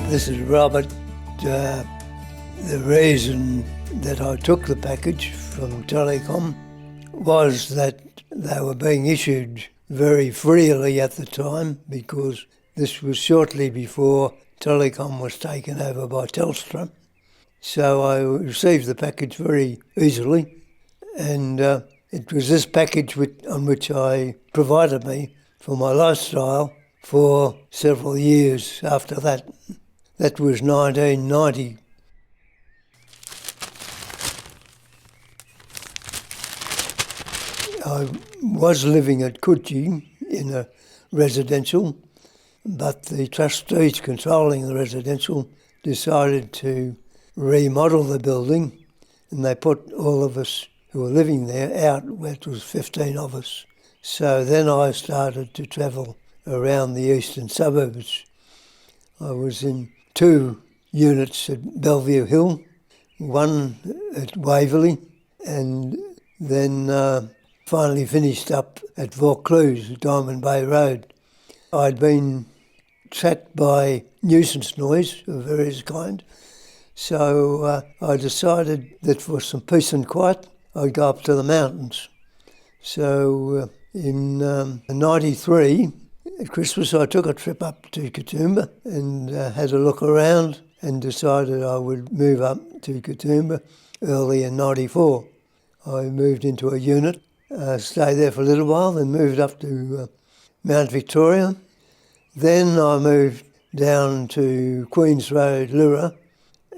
This is Robert. The reason that I took the package from Telecom was that they were being issued very freely at the time, because this was shortly before Telecom was taken over by Telstra. So I received the package very easily, and it was this package on which I provided me for my lifestyle for several years after that. That was 1990. I was living at Coogee in a residential, but the trustees controlling the residential decided to remodel the building, and they put all of us who were living there out, where it was 15 of us. So then I started to travel around the eastern suburbs. I was in 2 units at Bellevue Hill, 1 at Waverley, and then finally finished up at Vaucluse, Diamond Bay Road. I'd been tracked by nuisance noise of various kind, so I decided that for some peace and quiet, I'd go up to the mountains. So in 93, at Christmas, I took a trip up to Katoomba and had a look around and decided I would move up to Katoomba early in 94. I moved into a unit, stayed there for a little while, then moved up to Mount Victoria. Then I moved down to Queen's Road, Lura,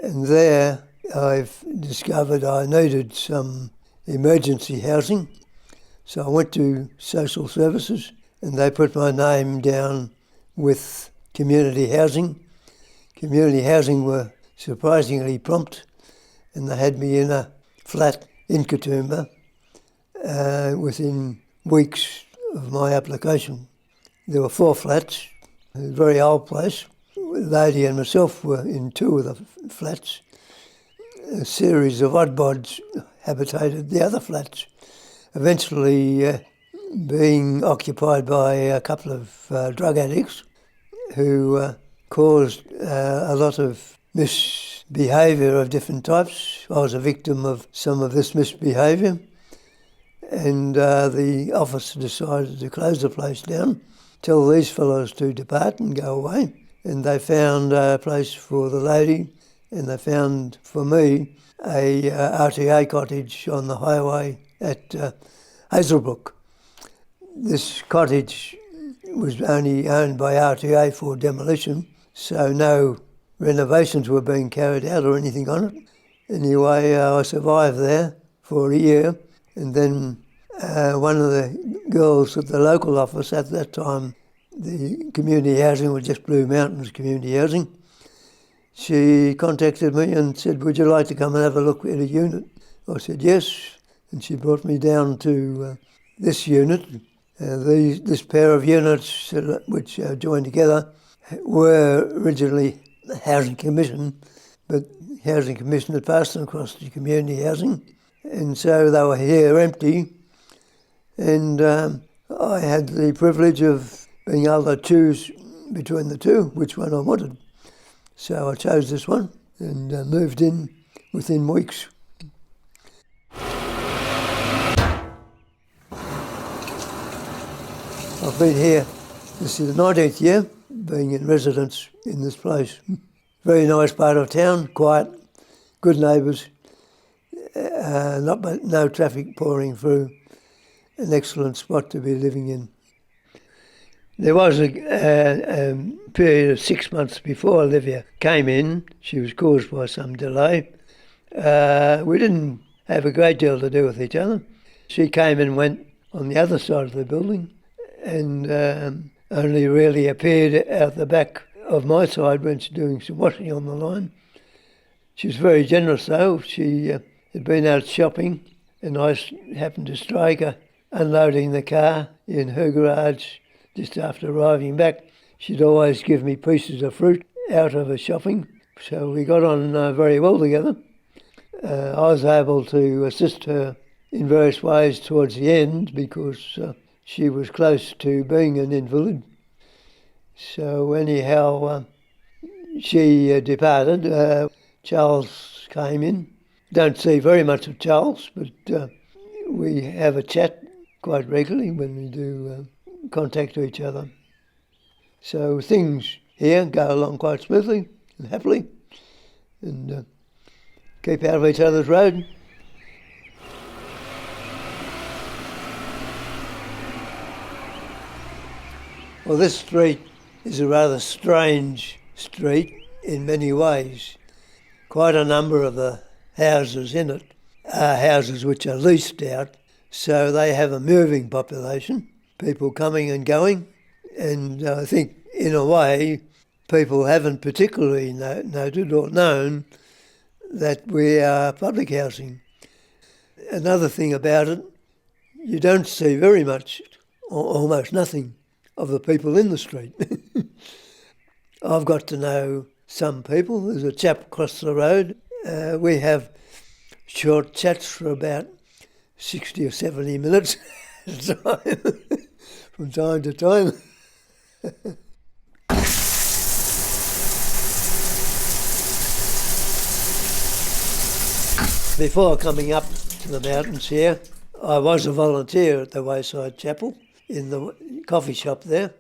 and there I've discovered I needed some emergency housing. So I went to social services, and they put my name down with community housing. Community housing were surprisingly prompt, and they had me in a flat in Katoomba within weeks of my application. There were 4 flats, a very old place. The lady and myself were in 2 of the flats. A series of odd bods habitated the other flats, eventually being occupied by a couple of drug addicts who caused a lot of misbehaviour of different types. I was a victim of some of this misbehaviour, and the office decided to close the place down, tell these fellows to depart and go away. And they found a place for the lady, and they found for me a RTA cottage on the highway at Hazelbrook. This cottage was only owned by RTA for demolition, so no renovations were being carried out or anything on it. Anyway, I survived there for a year, and then one of the girls at the local office at that time, the community housing was just Blue Mountains Community Housing, she contacted me and said, "Would you like to come and have a look at a unit?" I said yes, and she brought me down to this unit. This pair of units, which joined together, were originally the Housing Commission, but the Housing Commission had passed them across to community housing, and so they were here empty, and I had the privilege of being able to choose between the 2, which one I wanted. So I chose this one and moved in within weeks. I've been here, this is the 19th year, being in residence in this place. Very nice part of town, quiet, good neighbours, no traffic pouring through, an excellent spot to be living in. There was a period of 6 months before Olivia came in. She was caused by some delay. We didn't have a great deal to do with each other. She came and went on the other side of the building, and only really appeared out the back of my side when she's doing some washing on the line. She was very generous though. She had been out shopping, and I happened to strike her unloading the car in her garage just after arriving back. She'd always give me pieces of fruit out of her shopping, so we got on very well together. I was able to assist her in various ways towards the end because she was close to being an invalid. So anyhow, she departed. Charles came in. Don't see very much of Charles, but we have a chat quite regularly when we do contact each other. So things here go along quite smoothly and happily, and keep out of each other's road. Well, this street is a rather strange street in many ways. Quite a number of the houses in it are houses which are leased out, so they have a moving population, people coming and going, and I think in a way people haven't particularly noted or known that we are public housing. Another thing about it, you don't see very much, or almost nothing, of the people in the street. I've got to know some people. There's a chap across the road. We have short chats for about 60 or 70 minutes from time to time. Before coming up to the mountains here, I was a volunteer at the Wayside Chapel in the coffee shop there,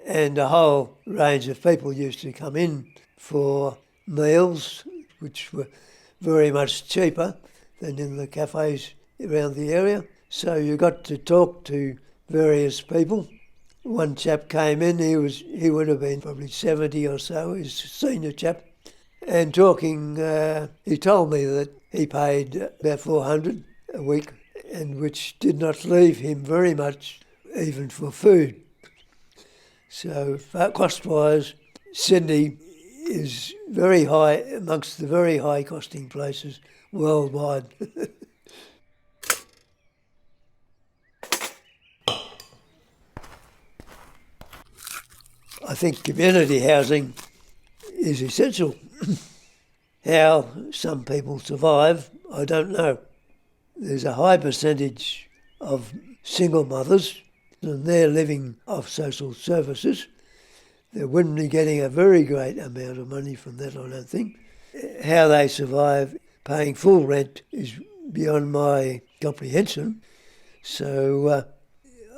and a whole range of people used to come in for meals, which were very much cheaper than in the cafes around the area. So you got to talk to various people. One chap came in, he would have been probably 70 or so, he's a senior chap, and talking, he told me that he paid about $400 a week, and which did not leave him very much even for food. So cost-wise, Sydney is very high, amongst the very high costing places worldwide. I think community housing is essential. How some people survive, I don't know. There's a high percentage of single mothers, and they're living off social services. They wouldn't be getting a very great amount of money from that, I don't think. How they survive paying full rent is beyond my comprehension. So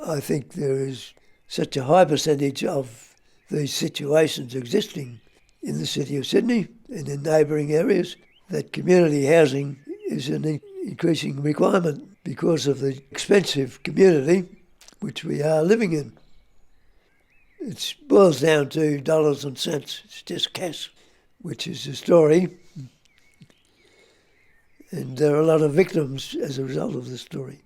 I think there is such a high percentage of these situations existing in the city of Sydney and in neighbouring areas that community housing is an increasing requirement because of the expensive community which we are living in. It boils down to dollars and cents. It's just cash, which is the story. And there are a lot of victims as a result of the story.